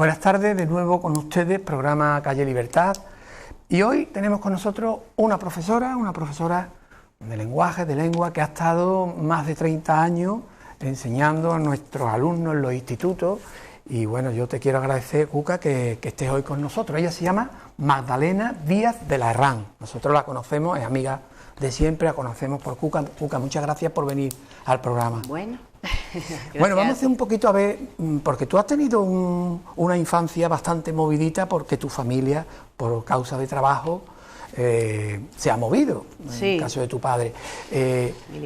Buenas tardes, de nuevo con ustedes, programa Calle Libertad. Y hoy tenemos con nosotros una profesora de lenguaje, de lengua, que ha estado más de 30 años enseñando a nuestros alumnos en los institutos. Y bueno, yo te quiero agradecer, Cuca, que estés hoy con nosotros. Ella se llama Magdalena Díaz de la Herrán. Nosotros la conocemos, es amiga de siempre, la conocemos por Cuca. Cuca, muchas gracias por venir al programa. Bueno, bueno, vamos a hacer un poquito a ver, porque tú has tenido una infancia bastante movidita, porque tu familia, por causa de trabajo, se ha movido, sí. En el caso de tu padre.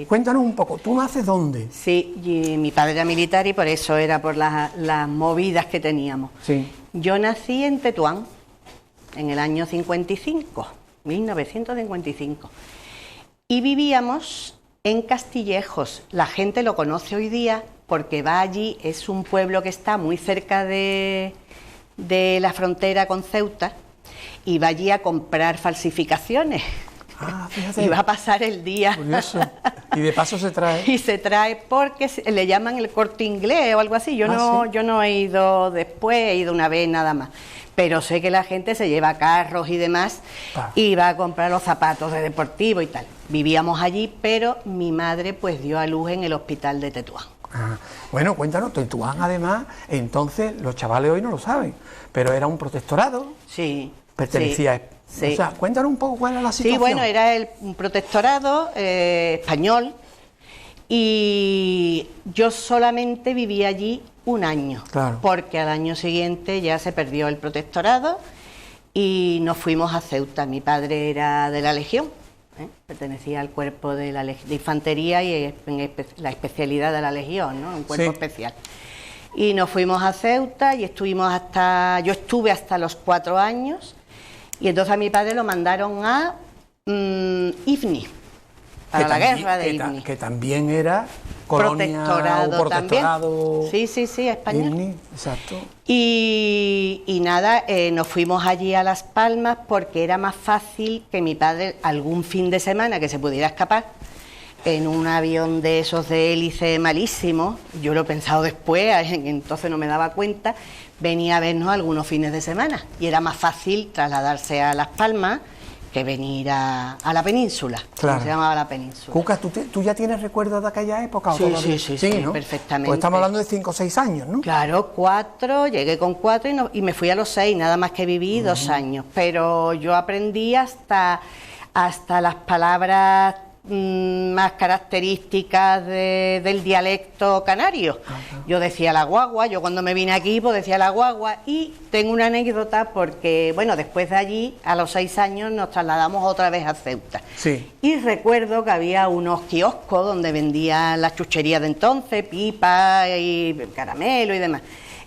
Cuéntanos un poco, ¿tú naces dónde? Sí, y mi padre era militar y por eso era por las movidas que teníamos. Sí. Yo nací en Tetuán, en el año 1955, y vivíamos en Castillejos. La gente lo conoce hoy día porque va allí, es un pueblo que está muy cerca de la frontera con Ceuta, y va allí a comprar falsificaciones. Ah, fíjate. Y va a pasar el día. Curioso. Y de paso se trae. Y se trae porque le llaman el Corte Inglés o algo así. ¿Sí? Yo no he ido después, he ido una vez nada más. Pero sé que la gente se lleva carros y demás y va a comprar los zapatos de deportivo y tal. Vivíamos allí, pero mi madre pues dio a luz en el hospital de Tetuán. Ah, bueno, cuéntanos, Tetuán además, entonces los chavales hoy no lo saben, pero era un protectorado. Sí. Pertenecía Sí. O sea, cuéntanos un poco cuál era la situación. Sí, bueno, era un protectorado español y yo solamente viví allí un año, claro. Porque al año siguiente ya se perdió el protectorado y nos fuimos a Ceuta. Mi padre era de la Legión, pertenecía al cuerpo de infantería y en la especialidad de la Legión, ¿no? Un cuerpo especial. Y nos fuimos a Ceuta y yo estuve hasta los 4 años. Y entonces a mi padre lo mandaron a Ifni, para la guerra de Ifni. Que también era colonia protectorado, o protectorado. También. Sí, español. Ifni, exacto. Y nada, nos fuimos allí a Las Palmas porque era más fácil que mi padre algún fin de semana que se pudiera escapar en un avión de esos de hélice malísimo. Yo lo he pensado después, entonces no me daba cuenta. Venía a vernos algunos fines de semana y era más fácil trasladarse a Las Palmas que venir a la península, claro. Se llamaba la península. Cuca, ¿tú ya tienes recuerdos de aquella época? Sí, ¿no? Perfectamente. Pues estamos hablando de 5 o 6 años, ¿no? Claro, 4, llegué con 4 y me fui a los 6, nada más que viví 2 años, pero yo aprendí hasta las palabras más características del dialecto canario. Yo decía la guagua, yo cuando me vine aquí pues decía la guagua, y tengo una anécdota porque, bueno, después de allí, a los 6 años, nos trasladamos otra vez a Ceuta. Sí. Y recuerdo que había unos kioscos donde vendían las chucherías de entonces, pipa y caramelo y demás.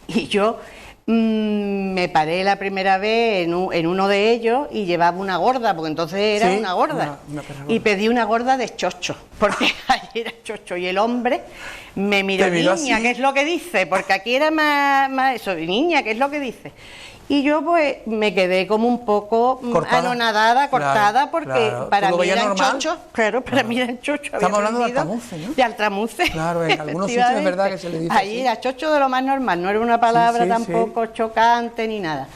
Y yo me paré la primera vez en uno de ellos y llevaba una gorda, porque entonces era una gorda. Y pedí una gorda de chocho, porque allí era chocho. Y el hombre me miró, niña, así. ¿Qué es lo que dice? Porque aquí era más eso, niña, ¿qué es lo que dice? Y yo pues me quedé como un poco anonadada, cortada, porque para mí eran chochos. Claro, para mí eran chochos. Estamos hablando de altramuce, ¿no? De altramuce. Claro, en algunos sitios es verdad que se le dice allí así. era chocho de lo más normal, no era una palabra tampoco chocante ni nada.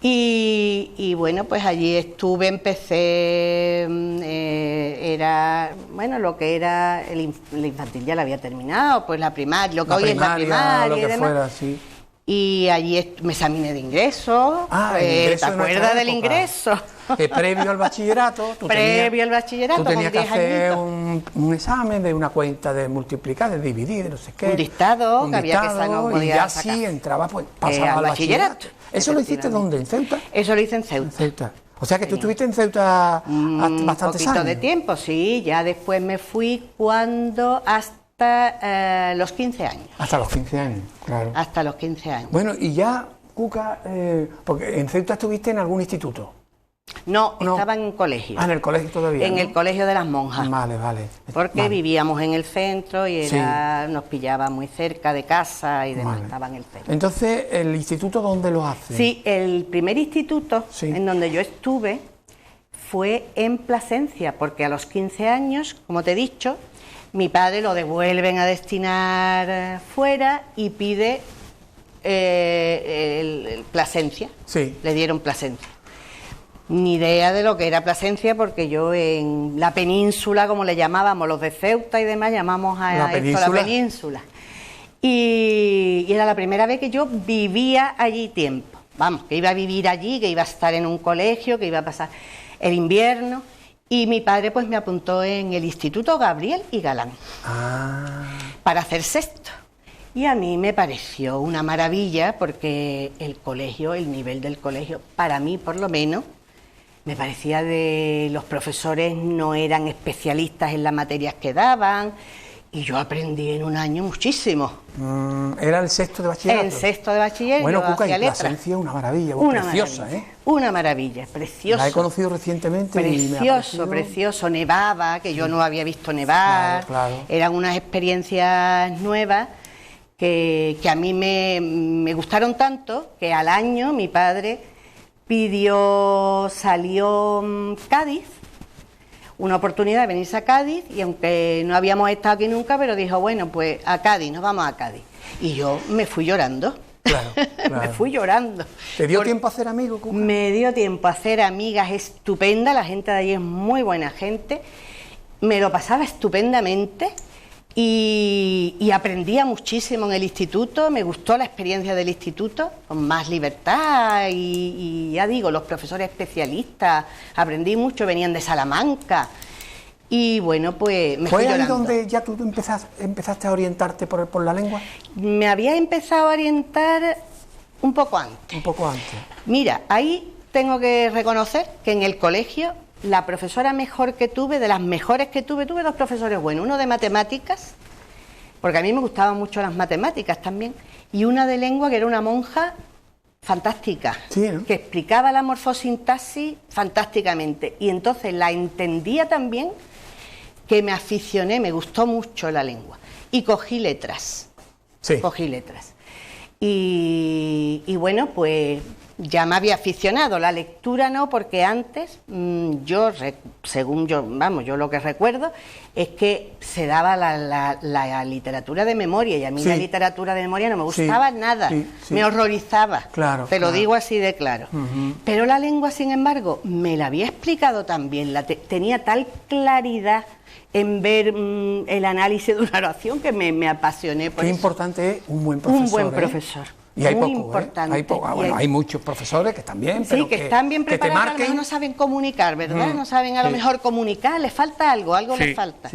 Y bueno, pues allí empecé, lo que era el infantil ya lo había terminado, pues la primaria, lo que hoy es la primaria lo que y demás. fuera, sí. Y allí me examiné de ingreso. ¿Te acuerdas del ingreso? Que previo al bachillerato, tú tenías que hacer un examen de una cuenta de multiplicar, de dividir, de no sé qué. Un dictado, que había que sacar. Y ya sí entraba, pues pasaba al bachillerato. ¿Eso lo hiciste dónde? ¿En Ceuta? Eso lo hice en Ceuta. En Ceuta. O sea que tú estuviste en Ceuta bastantes años. Un poquito de tiempo, sí. Ya después me fui hasta los 15 años. Hasta los 15 años, claro. Hasta los 15 años. Bueno, y ya, Cuca, porque en Ceuta estuviste en algún instituto. No, estaba en un colegio. Ah, en el colegio todavía. En el colegio de las monjas. Vale. Porque vivíamos en el centro y nos pillaba muy cerca de casa y demás, estaba en el centro. Entonces, ¿el instituto dónde lo hace? Sí, el primer instituto en donde yo estuve fue en Plasencia, porque a los 15 años, como te he dicho, mi padre lo devuelven a destinar fuera y pide Plasencia. Sí. Le dieron Plasencia. Ni idea de lo que era Plasencia, porque yo en la península, como le llamábamos, los de Ceuta y demás, llamamos a esto la península. Y era la primera vez que yo vivía allí tiempo. Vamos, que iba a vivir allí, que iba a estar en un colegio, que iba a pasar el invierno. Y mi padre pues me apuntó en el Instituto Gabriel y Galán para hacer sexto. Y a mí me pareció una maravilla, porque el colegio, el nivel del colegio, para mí por lo menos, me parecía de los profesores no eran especialistas en las materias que daban, y yo aprendí en un año muchísimo. ¿Era el sexto de bachillerato? El sexto de bachiller. Bueno, yo Cuca, hacía y Plasencia, una maravilla, preciosa, maravilla, ¿eh? Una maravilla, preciosa. La he conocido recientemente. Precioso, precioso. Nevaba, que yo no había visto nevar. Claro. Eran unas experiencias nuevas que a mí me gustaron tanto, que al año mi padre salió Cádiz, una oportunidad de venirse a Cádiz, y aunque no habíamos estado aquí nunca, pero dijo, bueno, pues a Cádiz, nos vamos a Cádiz. Y yo me fui llorando. Claro. Me fui llorando. ¿Te dio tiempo a hacer amigos, Cuca? Me dio tiempo a hacer amigas estupendas, la gente de allí es muy buena gente, me lo pasaba estupendamente. Y aprendía muchísimo en el instituto, me gustó la experiencia del instituto, con más libertad y ya digo, los profesores especialistas, aprendí mucho, venían de Salamanca y bueno, pues me fui llorando. ¿Fue ahí donde ya tú empezaste a orientarte por la lengua? Me había empezado a orientar un poco antes. Un poco antes. Mira, ahí tengo que reconocer que en el colegio la profesora mejor que tuve, de las mejores que tuve dos profesores buenos, uno de matemáticas, porque a mí me gustaban mucho las matemáticas también, y una de lengua, que era una monja fantástica, sí, ¿no? Que explicaba la morfosintaxis fantásticamente, y entonces la entendía también, que me aficioné, me gustó mucho la lengua, y cogí letras, y bueno, pues ya me había aficionado, la lectura no, porque antes, según yo lo que recuerdo, es que se daba la literatura de memoria, y a mí la literatura de memoria no me gustaba nada, me horrorizaba, te lo digo así de claro. Pero la lengua, sin embargo, me la había explicado también, tenía tal claridad en ver el análisis de una oración que me apasioné por eso. Qué importante es un buen profesor. Un buen profesor. Y hay muy poco, importante. Hay poco. Bueno, hay muchos profesores que están bien, pero que están bien preparados, que a lo mejor no saben comunicar, ¿verdad? No saben a lo mejor comunicar, les falta algo les falta.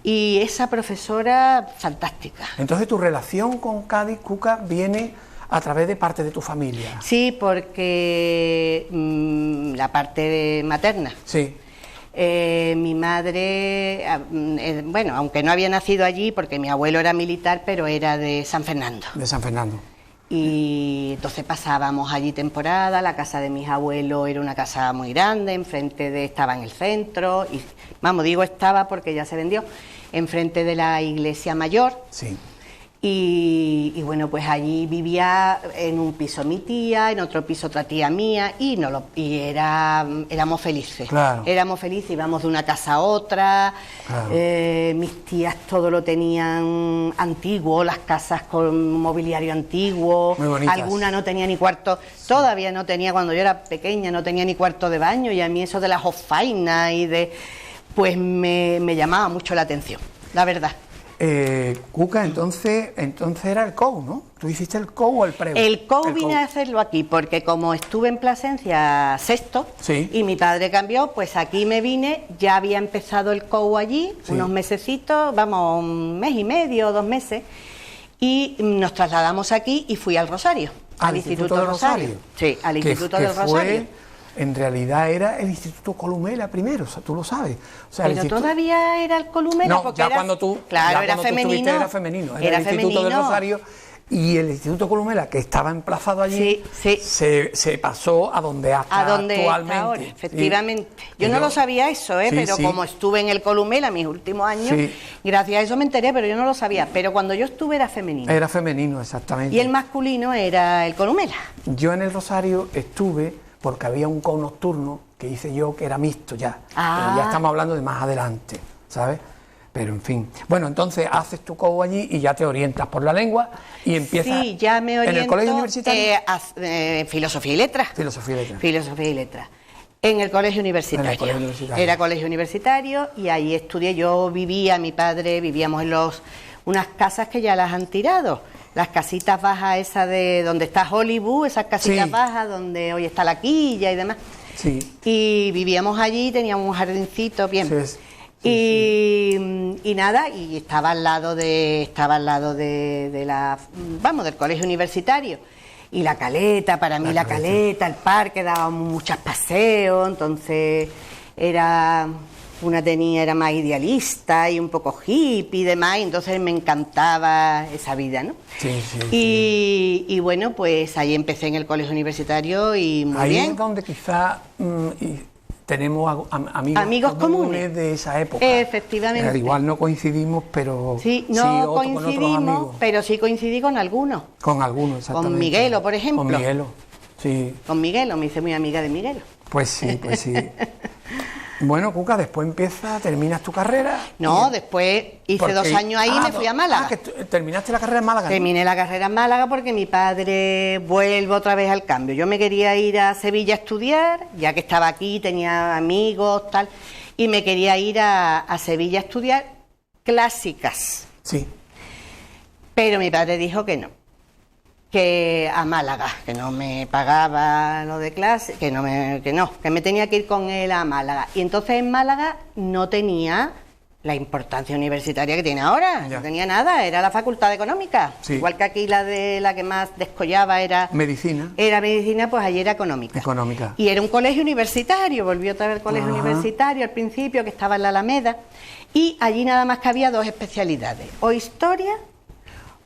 Y esa profesora, fantástica. Entonces, tu relación con Cádiz, Cuca, viene a través de parte de tu familia. Sí, porque la parte materna. Sí. Mi madre, bueno, aunque no había nacido allí, porque mi abuelo era militar, pero era de San Fernando. De San Fernando. Y entonces pasábamos allí temporada, la casa de mis abuelos era una casa muy grande, estaba en el centro, y vamos, digo estaba porque ya se vendió, enfrente de la iglesia mayor. Sí. Y bueno, pues allí vivía en un piso mi tía, en otro piso otra tía mía, éramos felices. Claro. Éramos felices, íbamos de una casa a otra, claro. Mis tías todo lo tenían antiguo, las casas con mobiliario antiguo, muy bonitas. Alguna no tenía ni cuarto, todavía no tenía, cuando yo era pequeña, no tenía ni cuarto de baño, y a mí eso de las jofainas pues me llamaba mucho la atención, la verdad. Cuca, entonces era el COU, ¿no? ¿Tú hiciste el COU o el preu? El COU vine a hacerlo aquí, porque como estuve en Plasencia sexto, y mi padre cambió, pues aquí me vine, ya había empezado el COU allí, unos mesecitos, vamos, un mes y medio, 2 meses, y nos trasladamos aquí y fui al Rosario, al Instituto del Rosario. Sí, al Instituto del Rosario. En realidad era el Instituto Columela primero, o sea, tú lo sabes. O sea, pero todavía era el Columela, no, porque ya cuando tú, claro, era femenino. Era el Instituto del Rosario, y el Instituto Columela, que estaba emplazado allí, se pasó a donde está actualmente. Está ahora, efectivamente. Yo no lo sabía eso, pero como estuve en el Columela mis últimos años, gracias a eso me enteré, pero yo no lo sabía. Pero cuando yo estuve era femenino. Era femenino, exactamente. Y el masculino era el Columela. Yo en el Rosario estuve porque había un COU nocturno que hice yo, que era mixto ya. Pero ya estamos hablando de más adelante, ¿sabes? Pero en fin. Bueno, entonces haces tu COU allí y ya te orientas por la lengua y empiezas. Sí, ya me oriento. ¿En el colegio universitario? Filosofía y letras. Filosofía y letras. Filosofía y letras. En el colegio universitario. En el colegio universitario. Era colegio universitario y ahí estudié. Yo vivía, mi padre, vivíamos en unas casas que ya las han tirado. Las casitas bajas esas de donde está Hollywood, esas casitas bajas donde hoy está la quilla y demás. Sí. Y vivíamos allí, teníamos un jardincito bien. Sí, y nada, y estaba al lado del colegio universitario. Y la Caleta, para mí la Caleta, el parque, dábamos muchos paseos, entonces era más idealista y un poco hippie y demás, y entonces me encantaba esa vida, ¿no? Y bueno, pues ahí empecé en el colegio universitario y muy bien. Ahí es donde quizá tenemos amigos comunes de esa época. Efectivamente. Igual no coincidimos, pero sí, no coincidimos, con otros amigos. Pero sí coincidí con algunos. Con algunos, exactamente. Con Miguelo, por ejemplo. Con Miguelo, sí. Con Miguelo, me hice muy amiga de Miguelo. Pues sí, pues sí. Bueno, Cuca, después terminas tu carrera. No, después hice 2 años ahí y me fui a Málaga. Que terminaste la carrera en Málaga. Terminé la carrera en Málaga porque mi padre vuelve otra vez al cambio. Yo me quería ir a Sevilla a estudiar, ya que estaba aquí, tenía amigos, tal, y me quería ir a Sevilla a estudiar clásicas. Sí. Pero mi padre dijo que no. Que a Málaga, que no me pagaba lo de clase, que me tenía que ir con él a Málaga. Y entonces en Málaga no tenía la importancia universitaria que tiene ahora, no tenía nada, era la Facultad de Económica. Sí. Igual que aquí la que más descollaba era medicina. Era medicina, pues allí era económica. Y era un colegio universitario, volvió otra vez al colegio universitario al principio, que estaba en la Alameda, y allí nada más que había 2 especialidades, o historia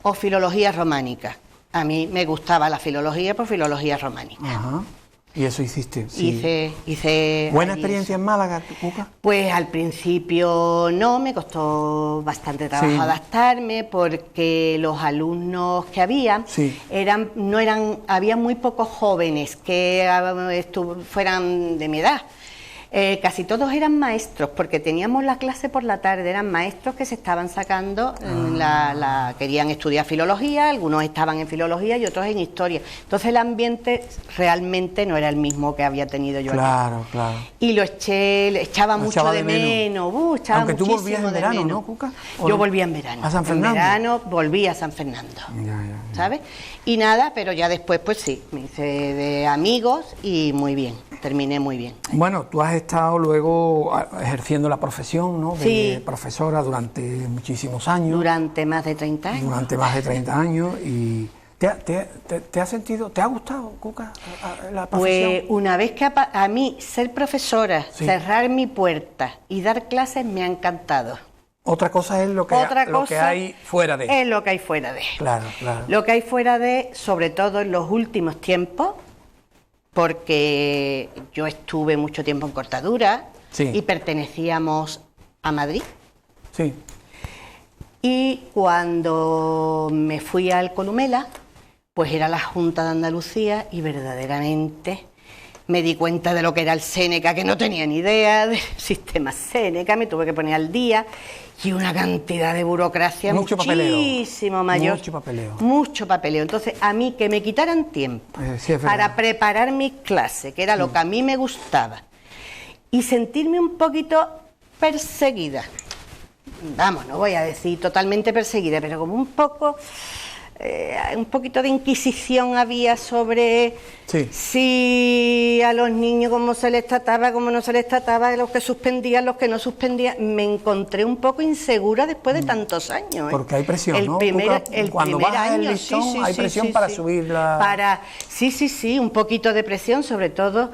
o filología románica. A mí me gustaba la filología por filología románica. Ajá. ¿Y eso hiciste? Sí. Hice ¿Buena experiencia en Málaga, Cuca? Pues al principio no, me costó bastante trabajo adaptarme porque los alumnos que había había muy pocos jóvenes que fueran de mi edad. Casi todos eran maestros, porque teníamos la clase por la tarde, eran maestros que se estaban sacando, querían estudiar filología, algunos estaban en filología y otros en historia. Entonces el ambiente realmente no era el mismo que había tenido yo aquí. Claro. Y le echaba mucho de menos. Echaba Aunque tú volvías en verano, ¿no, Cuca? Yo volvía en verano. ¿A San Fernando? En verano volví a San Fernando. ¿Sabes? Y nada, pero ya después, pues sí, me hice de amigos y muy bien. Terminé muy bien. Bueno, tú has estado luego ejerciendo la profesión, ¿no? De profesora durante muchísimos años. Durante más de 30 años. Durante más de 30 años. ¿Y te has sentido, te ha gustado, Cuca, la profesión? Pues una vez que a mí ser profesora, cerrar mi puerta y dar clases me ha encantado. Otra cosa es lo que hay fuera de. Es lo que hay fuera de. Claro. Lo que hay fuera de, sobre todo en los últimos tiempos, porque yo estuve mucho tiempo en Cortadura y pertenecíamos a Madrid. Sí. Y cuando me fui al Columela, pues era la Junta de Andalucía y verdaderamente me di cuenta de lo que era el Séneca, que no tenía ni idea del sistema Séneca, me tuve que poner al día, y una cantidad de burocracia muchísimo mayor. Mucho papeleo. Entonces, a mí que me quitaran tiempo para preparar mis clases, que era lo que a mí me gustaba, y sentirme un poquito perseguida. Vamos, no voy a decir totalmente perseguida, pero como un poquito de inquisición había sobre si a los niños cómo se les trataba, cómo no se les trataba, los que suspendían, los que no suspendían. Me encontré un poco insegura después de tantos años. Porque hay presión, ¿no? Cuando bajas el listón hay presión para subir la... Sí, un poquito de presión sobre todo.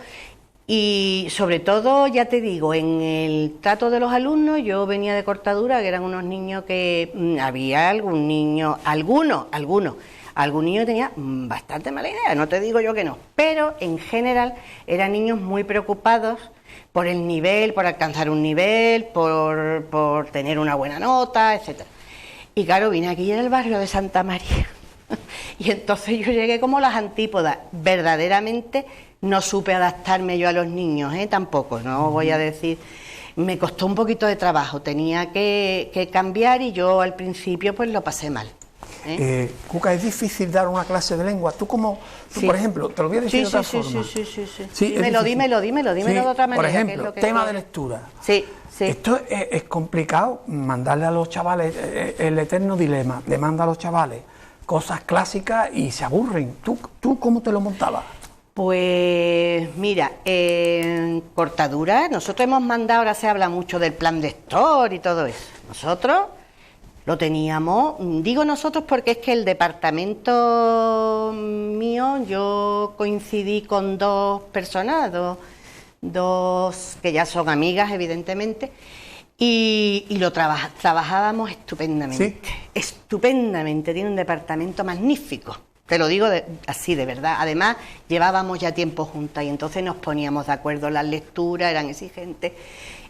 Y sobre todo, ya te digo, en el trato de los alumnos, yo venía de Cortadura, que eran unos niños que había algún niño tenía bastante mala idea, no te digo yo que no, pero en general eran niños muy preocupados por el nivel, por alcanzar un nivel, por tener una buena nota, etcétera. Y claro, vine aquí en el barrio de Santa María y entonces yo llegué como las antípodas, verdaderamente. No supe adaptarme yo a los niños, tampoco, no voy a decir. Me costó un poquito de trabajo, tenía que cambiar y yo al principio pues lo pasé mal. Cuca, es difícil dar una clase de lengua. Tú, Sí. por ejemplo, te lo voy a decir de otra forma. Sí, dímelo de otra manera. Por ejemplo, tema de lectura. Sí. Esto es complicado, mandarle a los chavales el eterno dilema. Le manda a los chavales cosas clásicas y se aburren. ¿Tú cómo te lo montabas? Pues mira, en cortadura, nosotros hemos mandado, ahora se habla mucho del plan lector y todo eso. Nosotros lo teníamos, digo nosotros porque es que el departamento mío, yo coincidí con dos personas, dos que ya son amigas, evidentemente, y lo trabajábamos estupendamente. ¿Sí? Estupendamente, tiene un departamento magnífico. Te lo digo así, de verdad. Además, llevábamos ya tiempo juntas y entonces nos poníamos de acuerdo en las lecturas, eran exigentes.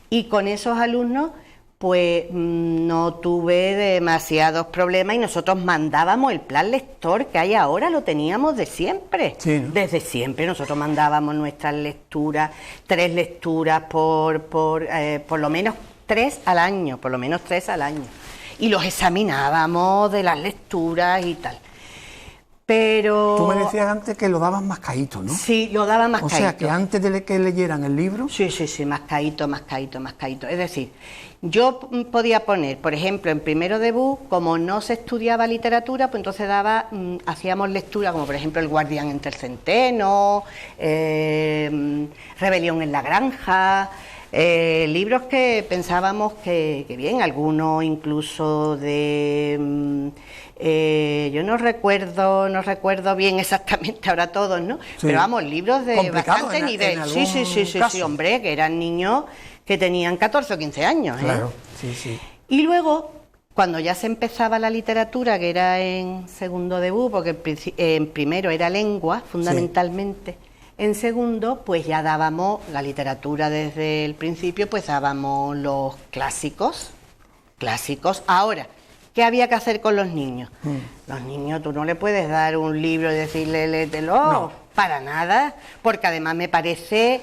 Y con esos alumnos, pues no tuve demasiados problemas y nosotros mandábamos el plan lector que hay ahora, lo teníamos de siempre. Sí, ¿no? Desde siempre nosotros mandábamos nuestras lecturas, 3 lecturas por lo menos 3 al año, Y los examinábamos de las lecturas y tal. Pero... Tú me decías antes que lo dabas más caíto, ¿no? Sí, lo daba más caíto. O sea, que antes de que leyeran el libro... Sí, más caíto. Es decir, yo podía poner, por ejemplo, en primero de BU, como no se estudiaba literatura, pues entonces hacíamos lectura, como por ejemplo El guardián entre el centeno, Rebelión en la granja... libros que pensábamos que bien, algunos incluso de... yo no recuerdo bien exactamente ahora todos, ¿no? Sí. Pero vamos, libros de bastante nivel. Sí, hombre, que eran niños que tenían 14 o 15 años. Claro, sí. Y luego, cuando ya se empezaba la literatura, que era en segundo de BU, porque en primero era lengua, fundamentalmente... Sí. En segundo, pues ya dábamos la literatura desde el principio, pues dábamos los clásicos. Ahora, ¿qué había que hacer con los niños? Los niños, tú no le puedes dar un libro y decirle, léetelo, no. Para nada, porque además me parece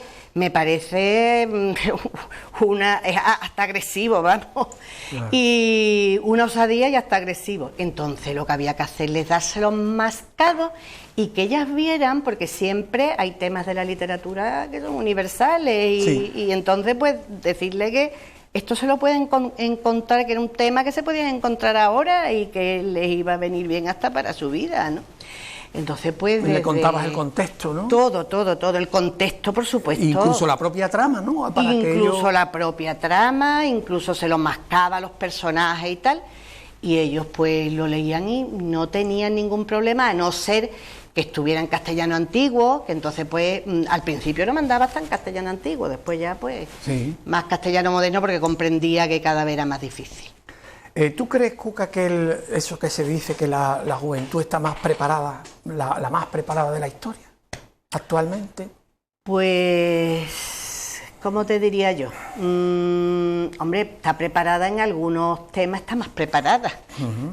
hasta agresivo, vamos, claro. Y una osadía y hasta agresivo. Entonces lo que había que hacer es dárselos mascados y que ellas vieran, porque siempre hay temas de la literatura que son universales y entonces pues decirle que esto se lo pueden encontrar, que era un tema que se podían encontrar ahora y que les iba a venir bien hasta para su vida, ¿no? Entonces, pues... Le contabas el contexto, ¿no? Todo, el contexto, por supuesto. Incluso la propia trama, ¿no? La propia trama, incluso se lo mascaba a los personajes y tal, y ellos pues lo leían y no tenían ningún problema, a no ser que estuviera en castellano antiguo, que entonces pues al principio lo mandaba hasta en castellano antiguo, después ya pues más castellano moderno, porque comprendía que cada vez era más difícil. ¿Tú crees, Cuca, que eso que se dice, que la juventud está más preparada, la más preparada de la historia actualmente? Pues, ¿cómo te diría yo? Hombre, está preparada en algunos temas, está más preparada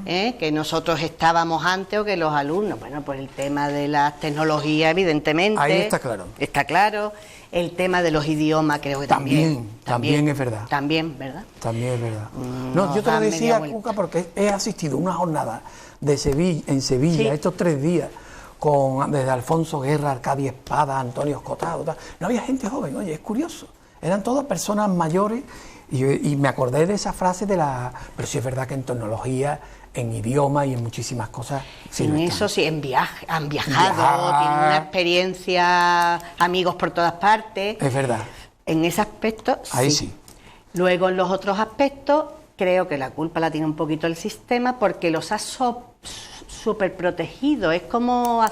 que nosotros estábamos antes o que los alumnos. Bueno, pues el tema de las tecnologías, evidentemente. Ahí está claro. Está claro. El tema de los idiomas creo que también es verdad. También, ¿verdad? También es verdad. No, yo te lo decía, Cuca, porque he asistido a una jornada en Sevilla, estos 3 días, desde Alfonso Guerra, Arcadio Espada, Antonio Escotado, tal. No había gente joven, oye, es curioso. Eran todas personas mayores y me acordé de esa frase pero sí es verdad que en tecnología, en idioma y en muchísimas cosas. En eso sí, han viajado, tienen una experiencia, amigos por todas partes. Es verdad. En ese aspecto, ahí sí. Luego en los otros aspectos, creo que la culpa la tiene un poquito el sistema porque los ha súper protegidos. Es como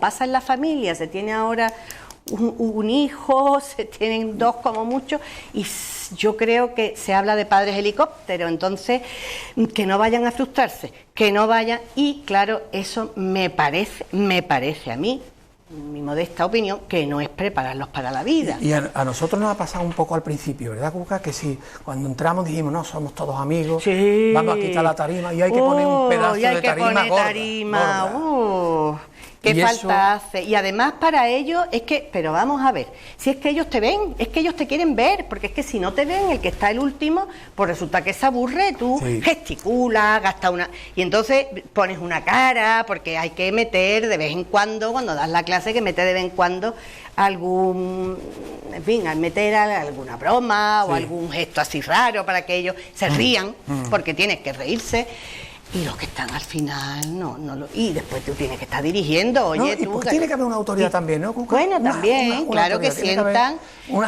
pasa en la familia, se tiene ahora un hijo, se tienen 2 como mucho, y yo creo que se habla de padres helicóptero, entonces que no vayan a frustrarse, que no vayan, y claro, eso me parece a mí mi modesta opinión, que no es prepararlos para la vida. Y a nosotros nos ha pasado un poco al principio, ¿verdad, Cuca? Que si cuando entramos dijimos, no, somos todos amigos, sí, vamos a quitar la tarima y hay que poner un pedazo de tarima gorda. Qué falta hace. Y además para ellos es que, pero vamos a ver, si es que ellos te ven, es que ellos te quieren ver, porque es que si no te ven, el que está el último, pues resulta que se aburre, tú gesticulas, gastas una... Y entonces pones una cara, porque hay que meter de vez en cuando das la clase, que mete de vez en cuando algún... En fin, al meter alguna broma o algún gesto así raro para que ellos se rían, porque tienes que reírse. Y los que están al final, no lo... Y después tú tienes que estar dirigiendo, oye, no, tú... Pues tiene que haber una autoridad también, ¿no, Cuca? Bueno, también, claro, que sientan...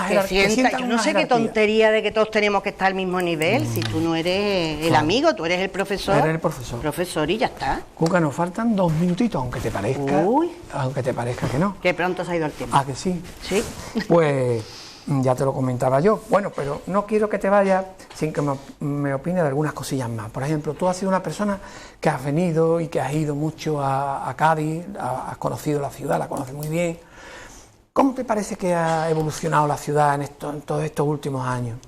Que sientan, yo no sé qué tontería de que todos tenemos que estar al mismo nivel, si tú no eres el amigo, tú eres el profesor. Eres el profesor. Profesor y ya está. Cuca, nos faltan 2 minutitos, aunque te parezca... Aunque te parezca que no. Que pronto se ha ido el tiempo. Ah, que sí. Sí. Pues... Ya te lo comentaba yo. Bueno, pero no quiero que te vayas sin que me opine de algunas cosillas más. Por ejemplo, tú has sido una persona que has venido y que has ido mucho a Cádiz, has conocido la ciudad, la conoces muy bien. ¿Cómo te parece que ha evolucionado la ciudad en todos estos últimos años?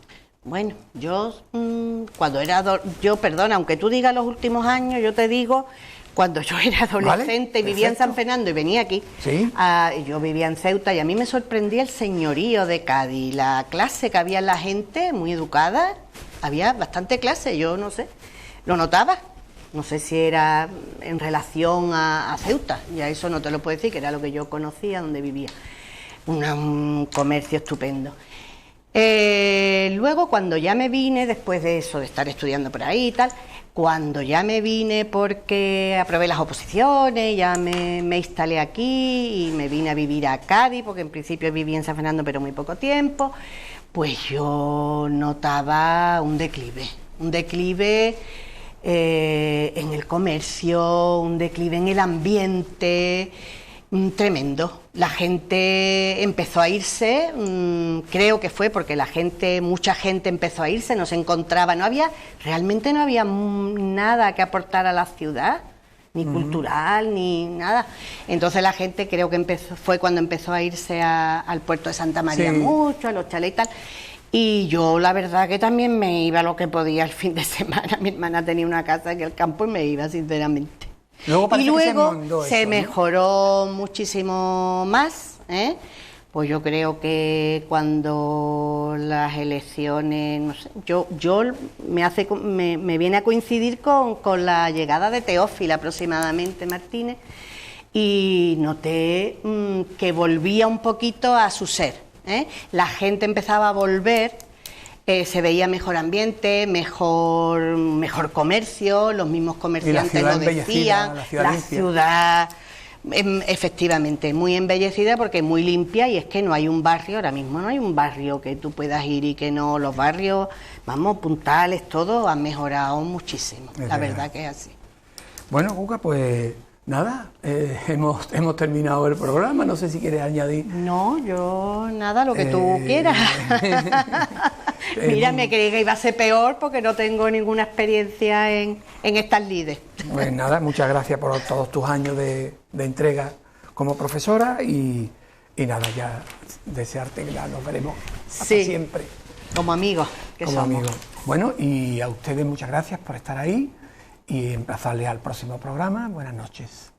Bueno, yo cuando era... perdona, aunque tú digas los últimos años, yo te digo... Cuando yo era adolescente y vivía en San Fernando y venía aquí, yo vivía en Ceuta y a mí me sorprendía el señorío de Cádiz, la clase que había en la gente, muy educada, había bastante clase, yo no sé, lo notaba, no sé si era en relación a Ceuta, ya eso no te lo puedo decir, que era lo que yo conocía, donde vivía, un comercio estupendo. Luego cuando ya me vine, después de eso, de estar estudiando por ahí y tal, cuando ya me vine porque aprobé las oposiciones, ya me instalé aquí y me vine a vivir a Cádiz, porque en principio viví en San Fernando pero muy poco tiempo, pues yo notaba un declive en el comercio, un declive en el ambiente, tremendo. La gente empezó a irse, creo que fue porque mucha gente empezó a irse, no se encontraba, realmente no había nada que aportar a la ciudad, ni cultural, ni nada. Entonces la gente creo que fue cuando empezó a irse al puerto de Santa María mucho, a los chalés y tal. Y yo la verdad que también me iba lo que podía el fin de semana. Mi hermana tenía una casa en el campo y me iba, sinceramente. Y luego se mejoró muchísimo más, pues yo creo que cuando las elecciones, no sé, yo me viene a coincidir con la llegada de Teófilo aproximadamente Martínez y noté que volvía un poquito a su ser, la gente empezaba a volver. Se veía mejor ambiente, mejor comercio, los mismos comerciantes lo decían, la ciudad efectivamente muy embellecida porque muy limpia, y es que no hay un barrio, ahora mismo no hay un barrio que tú puedas ir y que no, los barrios, vamos, puntales, todo han mejorado muchísimo, la verdad que es así. Bueno, Cuca, pues... Nada, hemos terminado el programa, no sé si quieres añadir. No, yo nada, lo que tú quieras. Mira, me creí que iba a ser peor porque no tengo ninguna experiencia en estas lides. Pues nada, muchas gracias por todos tus años de entrega como profesora y nada, ya desearte que nos veremos hasta siempre. Como amigos que somos. Como amigos. Bueno, y a ustedes muchas gracias por estar ahí. Y emplazarles al próximo programa. Buenas noches.